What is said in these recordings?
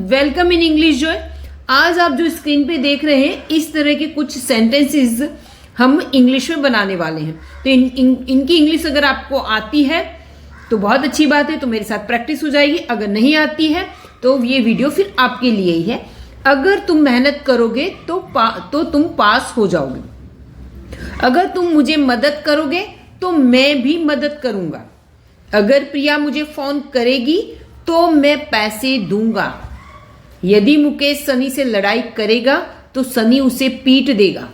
Welcome in English जो है। आज आप जो स्क्रीन पे देख रहे हैं इस तरह के कुछ सेंटेंसेस हम इंग्लिश में बनाने वाले हैं। तो इनकी इंग्लिश अगर आपको आती है तो बहुत अच्छी बात है, तो मेरे साथ प्रैक्टिस हो जाएगी। अगर नहीं आती है तो ये वीडियो फिर आपके लिए ही है। अगर तुम मेहनत करोगे तो तुम पास हो जाओगे। अगर तुम मुझे मदद करोगे तो मैं भी मदद करूंगा। अगर प्रिया मुझे फोन करेगी तो मैं पैसे दूंगा। यदि मुकेश सनी से लड़ाई करेगा तो सनी उसे पीट देगा।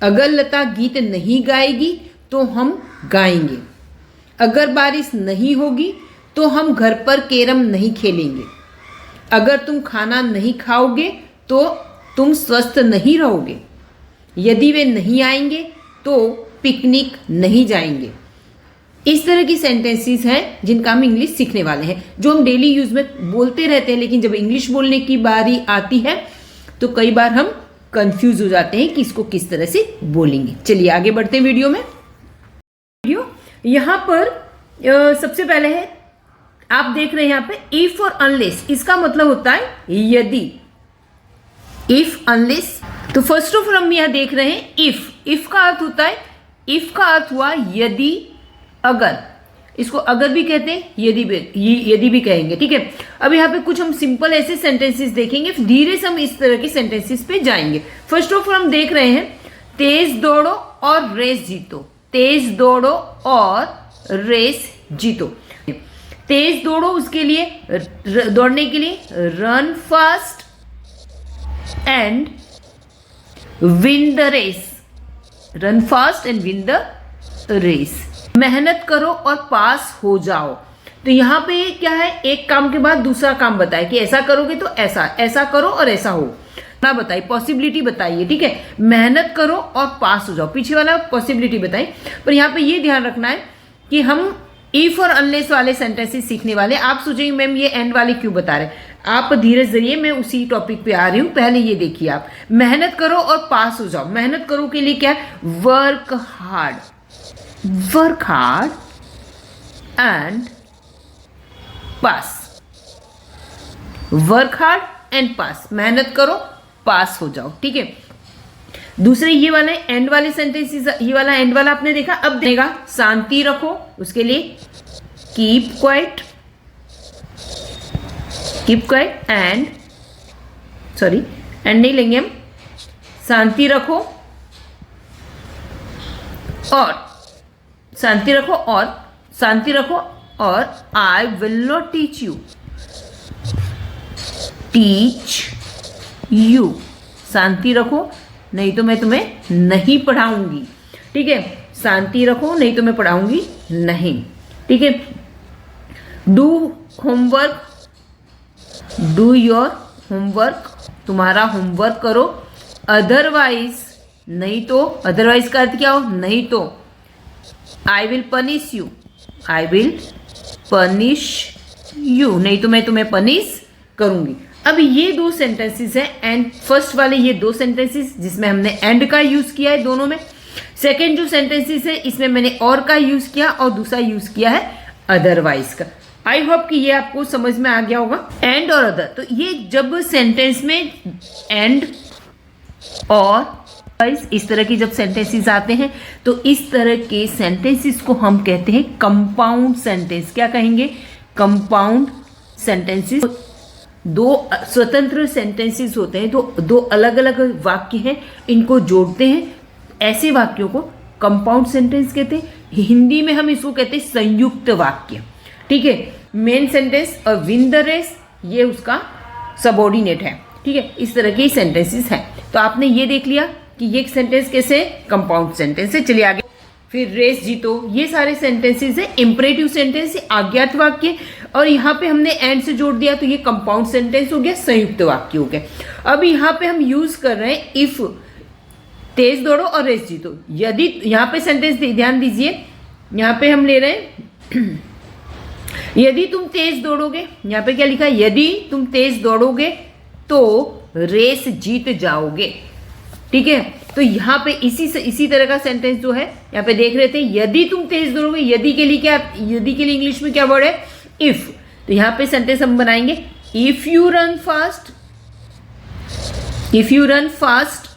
अगर लता गीत नहीं गाएगी तो हम गाएंगे। अगर बारिश नहीं होगी तो हम घर पर कैरम नहीं खेलेंगे। अगर तुम खाना नहीं खाओगे तो तुम स्वस्थ नहीं रहोगे। यदि वे नहीं आएंगे तो पिकनिक नहीं जाएंगे। इस तरह की सेंटेंसेस हैं जिनका हम इंग्लिश सीखने वाले हैं, जो हम डेली यूज में बोलते रहते हैं, लेकिन जब इंग्लिश बोलने की बारी आती है तो कई बार हम कंफ्यूज हो जाते हैं कि इसको किस तरह से बोलेंगे। चलिए आगे बढ़ते हैं वीडियो में। यहाँ पर सबसे पहले है, आप देख रहे हैं यहाँ पे इफ और अनलेस। इसका मतलब होता है यदि। इफ अनलेस, तो फर्स्ट ऑफ ऑल हम यहाँ देख रहे हैं इफ का अर्थ होता है, इफ का अर्थ हुआ यदि, अगर। इसको अगर भी कहते हैं, यदि भी कहेंगे, ठीक है। अब यहाँ पे कुछ हम सिंपल ऐसे सेंटेंसेस देखेंगे, धीरे से हम इस तरह के सेंटेंसेस पे जाएंगे। फर्स्ट ऑफ ऑल हम देख रहे हैं तेज दौड़ो और रेस जीतो। तेज दौड़ो और रेस जीतो। तेज दौड़ो, उसके लिए दौड़ने के लिए run fast and win the race. Run fast and win the race. मेहनत करो और पास हो जाओ। तो यहाँ पे क्या है, एक काम के बाद दूसरा काम बताए कि ऐसा करोगे तो ऐसा, ऐसा करो और ऐसा हो ना, बताइए पॉसिबिलिटी बताइए, ठीक है। मेहनत करो और पास हो जाओ, पीछे वाला पॉसिबिलिटी बताइए। पर यहाँ पे ये ध्यान रखना है कि हम इफ और अनलेस वाले सेंटेंसेस सीखने वाले। आप सोचेंगे मैम ये एंड वाले क्यों बता रहे, आप धीरे धीरे, मैं उसी टॉपिक पे आ रही हूँ। पहले ये देखिए, आप मेहनत करो और पास हो जाओ। मेहनत करो के लिए क्या है, work hard. Work hard and pass. Work hard and pass, मेहनत करो पास हो जाओ, ठीक है। दूसरे ये वाले एंड वाले सेंटेंसेस, ये वाला एंड वाला आपने देखा। अब देगा शांति रखो, उसके लिए keep quiet. Keep quiet and, sorry and नहीं लेंगे हम, शांति रखो और शांति रखो और शांति रखो और I will not teach you. Teach you, शांति रखो नहीं तो मैं तुम्हें नहीं पढ़ाऊंगी, ठीक है। शांति रखो नहीं तो मैं पढ़ाऊंगी नहीं, ठीक है। Do homework, do your homework, तुम्हारा होमवर्क करो। अदरवाइज, नहीं तो, अदरवाइज का अर्थ क्या हो, नहीं तो। I will punish you, I will punish you, नहीं तो मैं तुम्हें पनिश करूंगी। अब ये दो सेंटेंसेस हैं, एंड फर्स्ट वाले ये दो सेंटेंसेस जिसमें हमने एंड का यूज किया है दोनों में। सेकेंड जो सेंटेंसेस है इसमें मैंने और का यूज किया और दूसरा यूज किया है अदरवाइज का। आई होप कि ये आपको समझ में आ गया होगा, एंड और अदर। तो ये जब सेंटेंस में एंड और इस तरह की जब सेंटेंसेस आते हैं तो इस तरह के सेंटेंसेस को हम कहते हैं कंपाउंड सेंटेंस। क्या कहेंगे, कंपाउंड सेंटेंसेस। दो स्वतंत्र सेंटेंसेस होते हैं, दो अलग अलग वाक्य हैं, इनको जोड़ते हैं, ऐसे वाक्यों को कंपाउंड सेंटेंस कहते हैं। हिंदी में हम इसको कहते हैं संयुक्त वाक्य, ठीक है। मेन सेंटेंस और विन द रेस, ये उसका सबऑर्डिनेट है, ठीक है। इस तरह के सेंटेंसेस हैं। तो आपने ये देख लिया कि ये सेंटेंस कैसे कंपाउंड सेंटेंस है। चलिए आगे, फिर रेस जीतो, ये सारे सेंटेंसेस है इंपरेटिव सेंटेंस है, आज्ञात वाक्य। और यहाँ पे हमने एंड से जोड़ दिया तो ये कंपाउंड सेंटेंस हो गया, संयुक्त वाक्य हो गया। अब यहाँ पे हम यूज कर रहे हैं इफ, तेज दौड़ो और रेस जीतो। यदि, यहाँ पे सेंटेंस ध्यान दीजिए, यहाँ पे हम ले रहे हैं यदि तुम तेज दौड़ोगे, यहाँ पे क्या लिखा है, यदि तुम तेज दौड़ोगे तो रेस जीत जाओगे, ठीक है। तो यहाँ पे इसी तरह का सेंटेंस जो है यहाँ पे देख रहे थे, यदि तुम तेज दौड़ोगे। यदि के लिए क्या, यदि के लिए इंग्लिश में क्या वर्ड है, इफ। तो यहाँ पे सेंटेंस हम बनाएंगे if you run fast, if you run fast,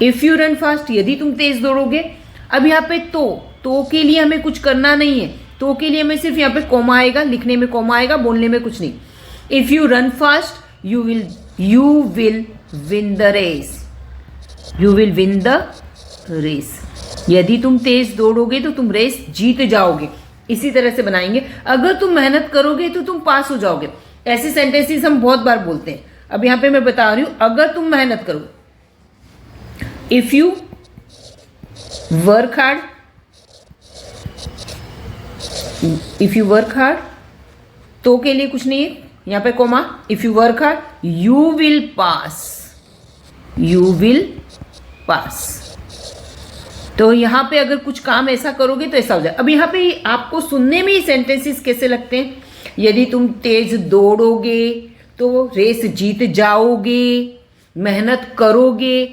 if you run fast, यदि तुम तेज दौड़ोगे। अब यहाँ पे तो के लिए हमें कुछ करना नहीं है, तो के लिए हमें सिर्फ यहाँ पे कॉमा आएगा, लिखने में कॉमा आएगा, बोलने में कुछ नहीं। If you run fast you will win the race, you will win the race. यदि तुम तेज दौड़ोगे तो तुम रेस जीत जाओगे। इसी तरह से बनाएंगे। अगर तुम मेहनत करोगे तो तुम पास हो जाओगे। ऐसे सेंटेंसेस हम बहुत बार बोलते हैं। अब यहाँ पे मैं बता रही हूँ, अगर तुम मेहनत करो, if you work hard, if you work hard, तो के लिए कुछ नहीं है, यहाँ पे comma. If you work hard you will pass, you will pass. तो यहाँ पे अगर कुछ काम ऐसा करोगे तो ऐसा हो जाए। अब यहाँ पे आपको सुनने में ही सेंटेंसेस कैसे लगते हैं? यदि तुम तेज दौड़ोगे तो रेस जीत जाओगे, मेहनत करोगे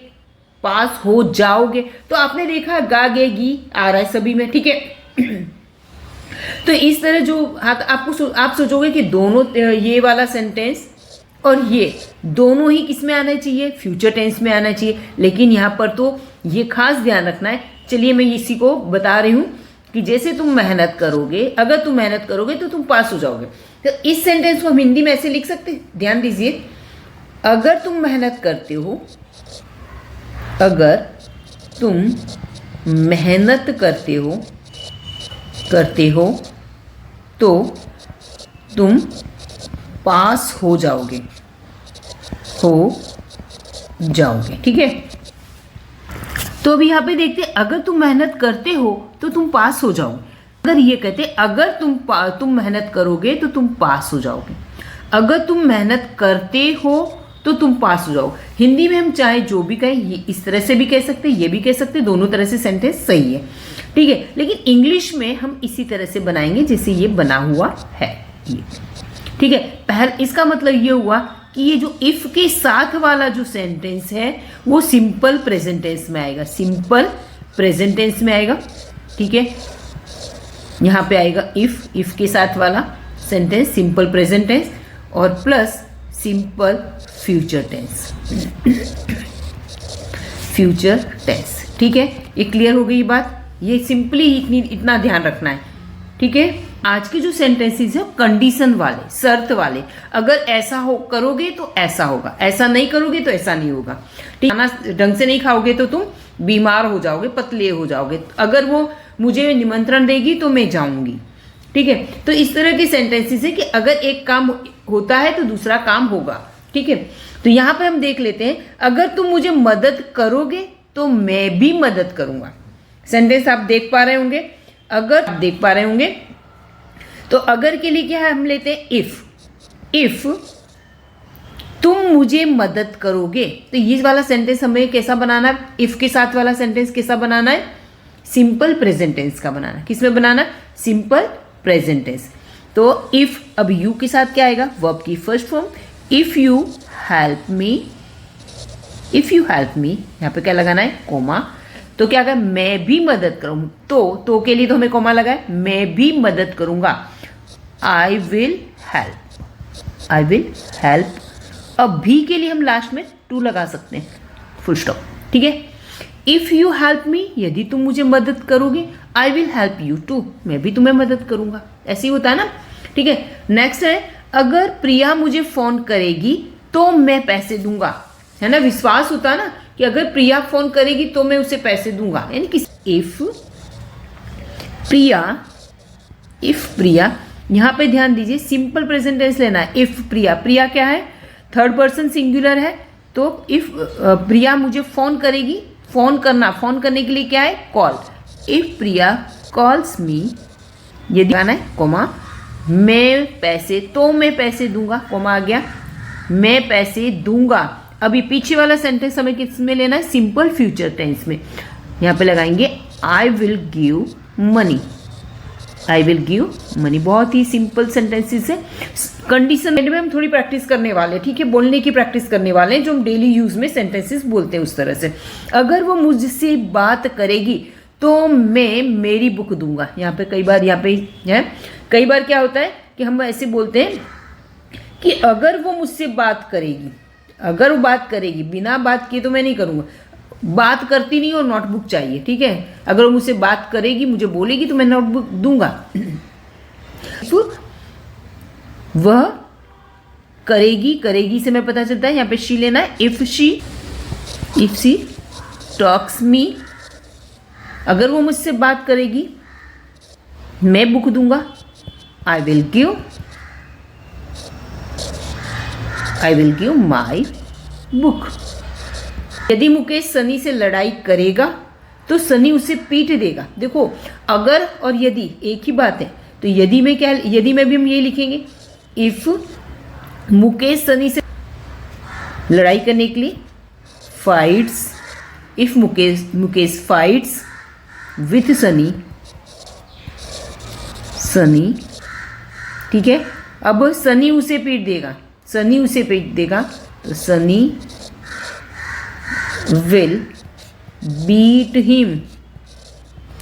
पास हो जाओगे। तो आपने देखा गा गे गी आ रहा है सभी में, ठीक है। तो इस तरह जो आपको आप सोचोगे कि दोनों ये वाला सेंटेंस और ये दोनों ही किस में आना चाहिए? फ्यूचर टेंस में आना चाहिए। लेकिन यहाँ पर तो ये खास ध्यान रखना है। चलिए मैं इसी को बता रही हूँ कि जैसे तुम मेहनत करोगे, अगर तुम मेहनत करोगे तो तुम पास हो जाओगे। तो इस सेंटेंस को हम हिंदी में ऐसे लिख सकते हैं, ध्यान दीजिए। अगर तुम मेहनत करते हो, अगर तुम मेहनत करते हो तो तुम पास हो जाओगे, ठीक है। तो अभी यहाँ पे देखते हैं, अगर तुम मेहनत करते हो तो तुम पास हो जाओगे। अगर ये कहते अगर तुम मेहनत करोगे तो तुम पास हो जाओगे। अगर तुम मेहनत करते हो तो तुम पास हो जाओ। हिंदी में हम चाहे जो भी कहें, ये इस तरह से भी कह सकते हैं, ये भी कह सकते हैं, दोनों तरह से सेंटेंस सही है, ठीक है। लेकिन इंग्लिश में हम इसी तरह से बनाएंगे जैसे ये बना हुआ है, ये ठीक है। पहले इसका मतलब ये हुआ कि ये जो इफ के साथ वाला जो सेंटेंस है वो सिंपल प्रेजेंट टेंस में आएगा, सिंपल प्रेजेंट टेंस में आएगा, ठीक है। यहाँ पे आएगा इफ के साथ वाला सेंटेंस सिंपल प्रेजेंट टेंस और plus simple future tense, future tense, ठीक है। ये क्लियर हो गई बात। ये सिंपली इतना ध्यान रखना है, ठीक है। आज के जो सेंटेंसेस है कंडीशन वाले, शर्त वाले। अगर ऐसा हो करोगे तो ऐसा होगा, ऐसा नहीं करोगे तो ऐसा नहीं होगा, ठीक। खाना ढंग से नहीं खाओगे तो तुम बीमार हो जाओगे, पतले हो जाओगे। अगर वो मुझे निमंत्रण देगी तो मैं जाऊंगी, ठीक है। तो इस तरह के सेंटेंसेस है कि अगर एक काम होता है तो दूसरा काम होगा, ठीक है। तो यहाँ पे हम देख लेते हैं, अगर तुम मुझे मदद करोगे तो मैं भी मदद करूंगा। सेंटेंस आप देख पा रहे होंगे, अगर आप देख पा रहे होंगे तो अगर के लिए क्या है, हम लेते हैं इफ तुम मुझे मदद करोगे। तो ये वाला सेंटेंस हमें कैसा बनाना है? इफ के साथ वाला सेंटेंस कैसा बनाना है? सिंपल प्रेजेंट टेंस का बनाना है। किसमें बनाना? Simple present tense. तो इफ, अब यू के साथ क्या आएगा? वर्ब की first form. If you help me, if you help me, यहाँ पे क्या लगाना है? कोमा। तो क्या कहा? मैं भी मदद करूँ। तो के लिए तो हमें कोमा लगा है, मैं भी मदद करूंगा। आई will help, I will help. अब भी के लिए हम लास्ट में टू लगा सकते हैं, फुल स्टॉप, ठीक है। इफ यू हेल्प मी, यदि तुम मुझे मदद करोगे, I will help you too, मैं भी तुम्हें मदद करूंगा। ऐसे ही होता है ना, ठीक है। नेक्स्ट है, अगर प्रिया मुझे फोन करेगी तो मैं पैसे दूंगा, है ना। विश्वास होता है ना कि अगर प्रिया फोन करेगी तो मैं उसे पैसे दूंगा, यानी कि इफ प्रिया, यहां पे ध्यान दीजिए, सिंपल प्रेजेंट टेंस लेना है। इफ प्रिया क्या है? थर्ड पर्सन सिंगुलर है। तो इफ प्रिया मुझे फोन करेगी, फोन करने के लिए क्या है? Call. If Priya calls me, ये दिखाना है कोमा, मैं पैसे दूंगा, कोमा आ गया, मैं पैसे दूंगा। अभी पीछे वाला सेंटेंस हमें किस में लेना है? सिंपल फ्यूचर टेंस में। यहाँ पे लगाएंगे I will give money, I will give money. बहुत ही सिंपल सेंटेंसेस है। कंडीशन में हम थोड़ी प्रैक्टिस करने वाले, ठीक है, बोलने की प्रैक्टिस करने वाले हैं, जो हम डेली यूज में सेंटेंसेस बोलते हैं उस तरह से। अगर वो मुझसे बात करेगी तो मैं मेरी बुक दूंगा। यहाँ पे कई बार क्या होता है कि हम ऐसे बोलते हैं कि अगर वो मुझसे बात करेगी, अगर वो बात करेगी, बिना बात किए तो मैं नहीं करूँगा, बात करती नहीं और नोटबुक चाहिए, ठीक है। अगर वो मुझसे बात करेगी, मुझे बोलेगी तो मैं नोटबुक दूंगा। वह करेगी, करेगी से मैं पता चलता है यहाँ पे शी लेना है। इफ शी टॉक्स मी, अगर वो मुझसे बात करेगी मैं बुक दूंगा। I will give my book. यदि मुकेश सनी से लड़ाई करेगा तो सनी उसे पीट देगा। देखो अगर और यदि एक ही बात है, तो यदि में क्या, यदि में भी हम ये लिखेंगे, इफ मुकेश सनी से लड़ाई करने के लिए fights, if Mukesh fights with Sunny, ठीक है। अब सनी उसे पीट देगा, तो सनी विल बीट हिम।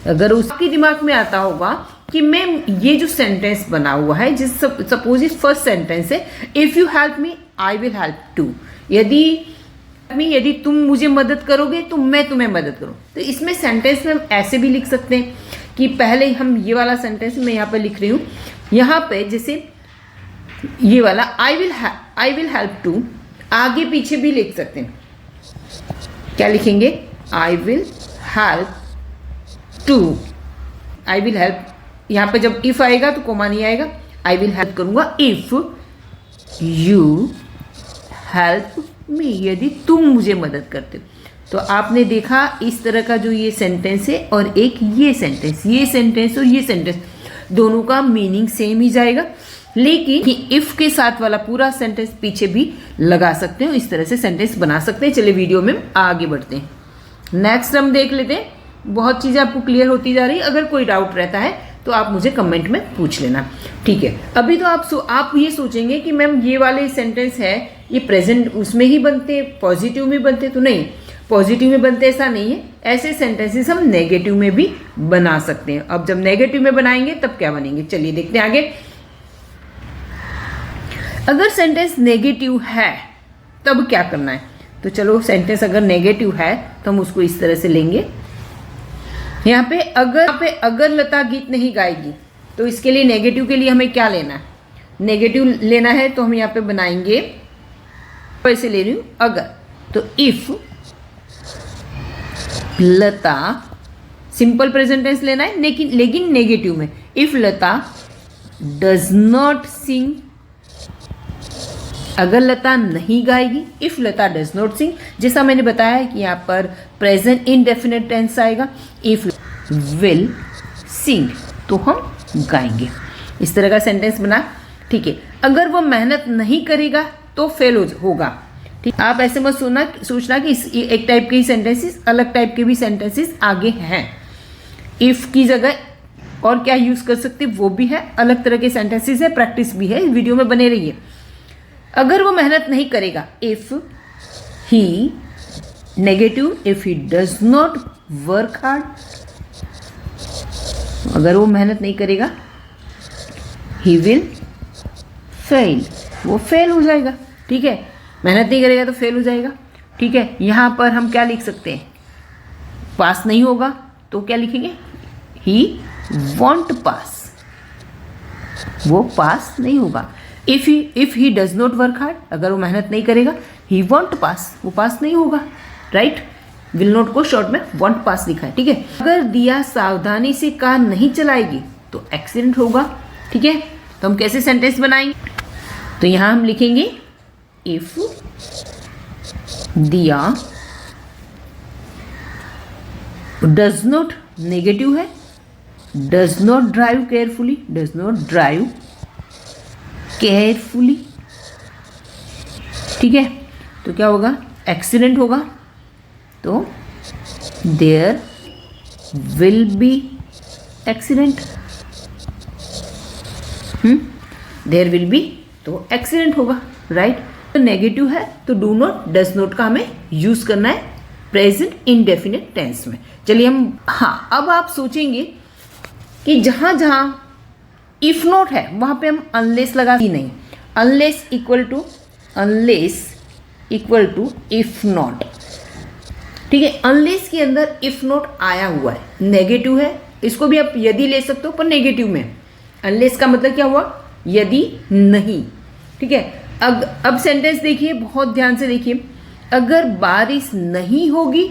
अगर उसके दिमाग में आता होगा कि मैं ये जो सेंटेंस बना हुआ है, जिस सपोज इस फर्स्ट सेंटेंस है, if you help me I will help too, यदि तुम मुझे मदद करोगे तो मैं तुम्हें मदद करूँ, तो इसमें सेंटेंस में हम ऐसे भी लिख सकते हैं कि पहले हम ये वाला सेंटेंस मैं यहाँ पे लिख रही हूँ, यहाँ पे जैसे ये वाला आई विल हेल्प टू, आगे पीछे भी लिख सकते हैं। क्या लिखेंगे? I will help too, I will help, यहाँ पे जब इफ आएगा तो कोमा नहीं आएगा, आई विल हेल्प करूँगा इफ यू हेल्प मी, यदि तुम मुझे मदद करते हो। तो आपने देखा इस तरह का जो ये सेंटेंस है और एक ये सेंटेंस और ये सेंटेंस दोनों का मीनिंग सेम ही जाएगा, लेकिन इफ के साथ वाला पूरा सेंटेंस पीछे भी लगा सकते हो, इस तरह से सेंटेंस बना सकते हैं। चलिए वीडियो में आगे बढ़ते हैं। नेक्स्ट हम देख लेते हैं। बहुत चीज़ें आपको क्लियर होती जा रही है। अगर कोई डाउट रहता है तो आप मुझे कमेंट में पूछ लेना, ठीक है। अभी तो आप ये सोचेंगे कि मैम ये वाले सेंटेंस है ये प्रेजेंट उसमें ही बनते, पॉजिटिव में बनते, तो नहीं, पॉजिटिव में बनते ऐसा नहीं है। ऐसे सेंटेंसेस हम नेगेटिव में भी बना सकते हैं। अब जब नेगेटिव में बनाएंगे तब क्या बनेंगे, चलिए देखते हैं आगे। अगर सेंटेंस नेगेटिव है तब क्या करना है, तो चलो सेंटेंस अगर नेगेटिव है तो हम उसको इस तरह से लेंगे। यहाँ पे अगर लता गीत नहीं गाएगी, तो इसके लिए नेगेटिव के लिए हमें क्या लेना है, नेगेटिव लेना है, तो हम यहाँ पे बनाएंगे, ऐसे ले रही हूँ अगर, तो if Lata, simple present tense लेना है लेकिन नेगेटिव में, if Lata does not sing, अगर लता नहीं गाएगी, if Lata does not sing, जैसा मैंने बताया है कि यहाँ पर प्रेजेंट इंडेफिनिट टेंस आएगा, इफ विल सिंग, तो हम गाएंगे। इस तरह का सेंटेंस बना, ठीक है। अगर वो मेहनत नहीं करेगा तो फेल होगा, ठीक। आप ऐसे मत सोचना कि एक टाइप के ही सेंटेंसेस, अलग टाइप के भी सेंटेंसेस आगे हैं। इफ की जगह और क्या यूज कर सकते वो भी है, अलग तरह के सेंटेंसेस है, प्रैक्टिस भी है, वीडियो में बने रहिए। अगर वो मेहनत नहीं करेगा, if he, negative, if he does not work hard, अगर वो मेहनत नहीं करेगा, ही विल फेल, वो फेल हो जाएगा, ठीक है। मेहनत नहीं करेगा तो फेल हो जाएगा, ठीक है। यहाँ पर हम क्या लिख सकते हैं, पास नहीं होगा तो क्या लिखेंगे, ही वॉन्ट पास, वो पास नहीं होगा। If he does not work hard, अगर वो मेहनत नहीं करेगा, ही वॉन्ट पास, वो पास नहीं होगा, राइट। विल नॉट को शॉर्ट में वॉन्ट पास लिखा है, ठीक है। अगर दिया सावधानी से कार नहीं चलाएगी तो एक्सीडेंट होगा, ठीक है। तो हम कैसे सेंटेंस बनाएंगे, तो यहां हम लिखेंगे if Diya does not, negative है, does not drive carefully, does not drive carefully, ठीक है। तो क्या होगा, एक्सीडेंट होगा, तो there will be accident, there will be, तो एक्सीडेंट होगा, राइट। तो नेगेटिव है तो डू नॉट, डज नॉट का हमें यूज करना है प्रेजेंट इंडेफिनिट टेंस में। चलिए हम, हाँ, अब आप सोचेंगे कि जहां जहां इफ नॉट है वहां पे हम अनलेस लगा ही नहीं। Unless equal to if not. ठीक है, अनलेस के अंदर इफ नॉट आया हुआ है, नेगेटिव है, इसको भी आप यदि ले सकते हो पर नेगेटिव में। अनलेस का मतलब क्या हुआ, यदि नहीं। ठीक है, अब सेंटेंस देखिए, बहुत ध्यान से देखिए। अगर बारिश नहीं होगी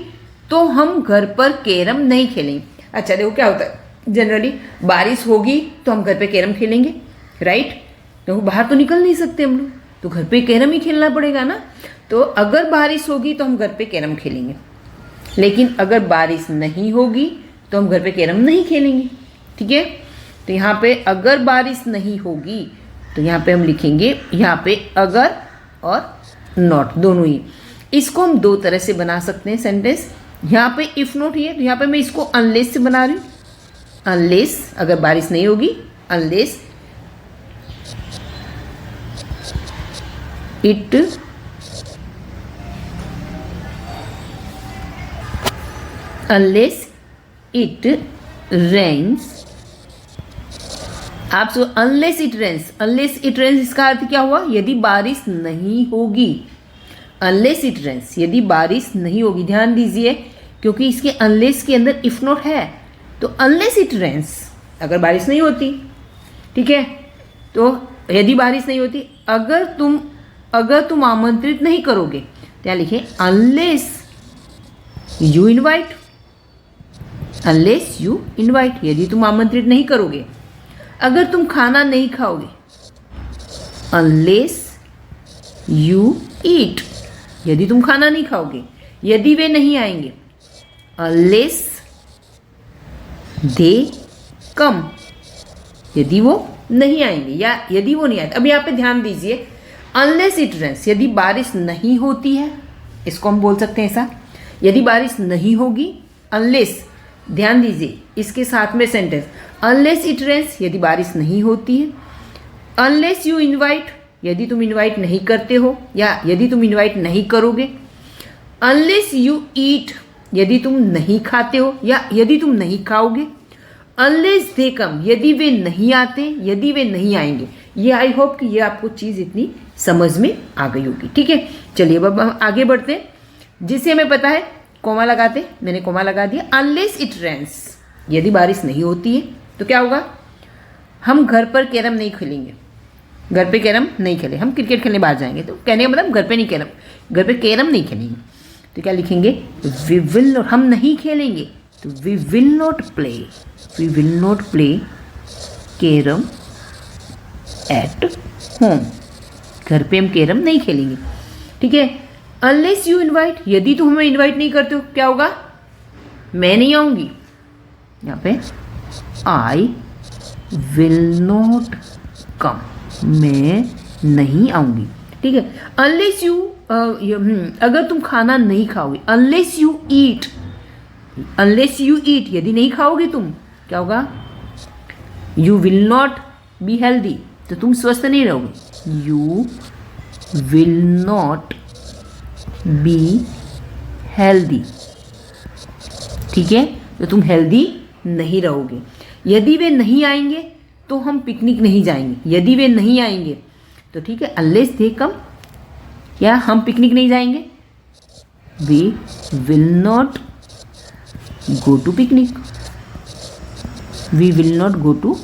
तो हम घर पर कैरम नहीं खेलेंगे। अच्छा देखो क्या होता है, जनरली बारिश होगी तो हम घर पे कैरम खेलेंगे, राइट। तो बाहर तो निकल नहीं सकते हम लोग, तो घर पे कैरम ही खेलना पड़ेगा ना। तो अगर बारिश होगी तो हम घर पे कैरम खेलेंगे, लेकिन अगर बारिश नहीं होगी तो हम घर पे कैरम नहीं खेलेंगे। ठीक है, तो यहाँ पे अगर बारिश नहीं होगी तो यहाँ पे हम लिखेंगे यहाँ पे अगर और नॉट दोनों ही। इसको हम दो तरह से बना सकते हैं सेंटेंस। यहाँ पे इफ नॉट है तो यहाँ पे मैं इसको अनलेस से बना रही हूँ। अनलेस, अगर बारिश नहीं होगी, अनलेस इट रेन्स। आप सो अनलेस इट रेन्स इसका अर्थ क्या हुआ, यदि बारिश नहीं होगी। अनलेस इट रेन्स, यदि बारिश नहीं होगी। ध्यान दीजिए, क्योंकि इसके अनलेस के अंदर इफ नॉट है, तो अनलेस इट रेन्स, अगर बारिश नहीं होती। ठीक है, तो यदि बारिश नहीं होती, अगर तुम आमंत्रित नहीं करोगे, क्या लिखे, unless you invite. Unless you invite, यदि तुम आमंत्रित नहीं करोगे। अगर तुम खाना नहीं खाओगे, अनलेस यू ईट, यदि तुम खाना नहीं खाओगे। यदि वे नहीं आएंगे, अनलेस दे कम, यदि वो नहीं आएंगे या यदि वो नहीं आए। अब यहाँ पे ध्यान दीजिए, अनलेस इट रेन्स, यदि बारिश नहीं होती है, इसको हम बोल सकते हैं ऐसा, यदि बारिश नहीं होगी। अनलेस, ध्यान दीजिए इसके साथ में सेंटेंस, अनलेस इट रेन्स, यदि बारिश नहीं होती है। अनलेस यू इनवाइट, यदि तुम इनवाइट नहीं करते हो या यदि तुम इनवाइट नहीं करोगे। अनलेस यू ईट, यदि तुम नहीं खाते हो या यदि तुम नहीं खाओगे। अनलेस दे कम, यदि वे नहीं आते, यदि वे नहीं आएंगे। ये आई होप कि ये आपको चीज़ इतनी समझ में आ गई होगी। ठीक है, चलिए अब हम आगे बढ़ते हैं। जिसे हमें पता है कोमा लगाते, मैंने कोमा लगा दिया। अनलेस इट रेन्स, यदि बारिश नहीं होती है तो क्या होगा, हम घर पर कैरम नहीं खेलेंगे। घर पे कैरम नहीं खेले, हम क्रिकेट खेलने बाहर जाएंगे। तो कहने का मतलब घर पे नहीं कैरम, घर पे कैरम नहीं खेलेंगे। तो क्या लिखेंगे, वी विल नॉट, हम नहीं खेलेंगे, तो we will not play carrom at home, घर पे हम कैरम नहीं खेलेंगे। ठीक है, अनलेस यू इनवाइट, यदि तुम हमें इनवाइट नहीं करते हो, क्या होगा, मैं नहीं आऊँगी। यहाँ पे आई विल नॉट कम, मैं नहीं आऊँगी। ठीक है, अनलेस यू अगर तुम खाना नहीं खाओगे। अनलेस यू ईट, यदि नहीं खाओगे तुम, क्या होगा, you will not be healthy, तो तुम स्वस्थ नहीं रहोगे। You will not be healthy. ठीक है, तो तुम हेल्दी नहीं रहोगे। यदि वे नहीं आएंगे तो हम पिकनिक नहीं जाएंगे। यदि वे नहीं आएंगे तो ठीक है, अनलेस दे कम, या हम पिकनिक नहीं जाएंगे। We will not go to picnic, we will not go to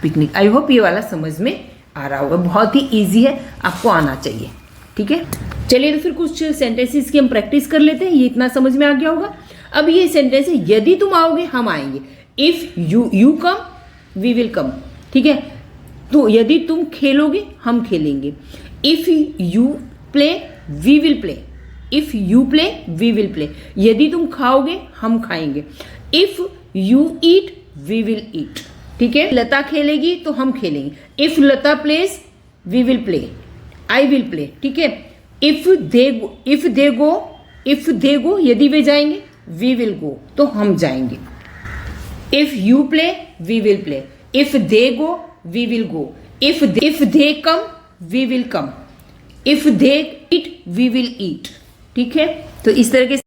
picnic. I hope ये वाला समझ में आ रहा होगा, बहुत ही ईजी है, आपको आना चाहिए। ठीक है, चलिए तो फिर कुछ सेंटेंसेस की हम प्रैक्टिस कर लेते हैं। ये इतना समझ में आ गया होगा। अब ये सेंटेंस है, यदि तुम आओगे हम आएंगे। If you come we will come. ठीक है, तो यदि तुम खेलोगे हम खेलेंगे। If you play we will play, if you play we will play. यदि तुम खाओगे हम खाएंगे। If you eat we will eat. ठीक है, लता खेलेगी तो हम खेलेंगे। If Lata plays we will play, I will play. ठीक है, इफ दे गो यदि वे जाएंगे, वी विल गो, तो हम जाएंगे। If you play we will play, if they go we will go, if they come we will come, if they eat we will eat. ठीक है, तो इस तरह के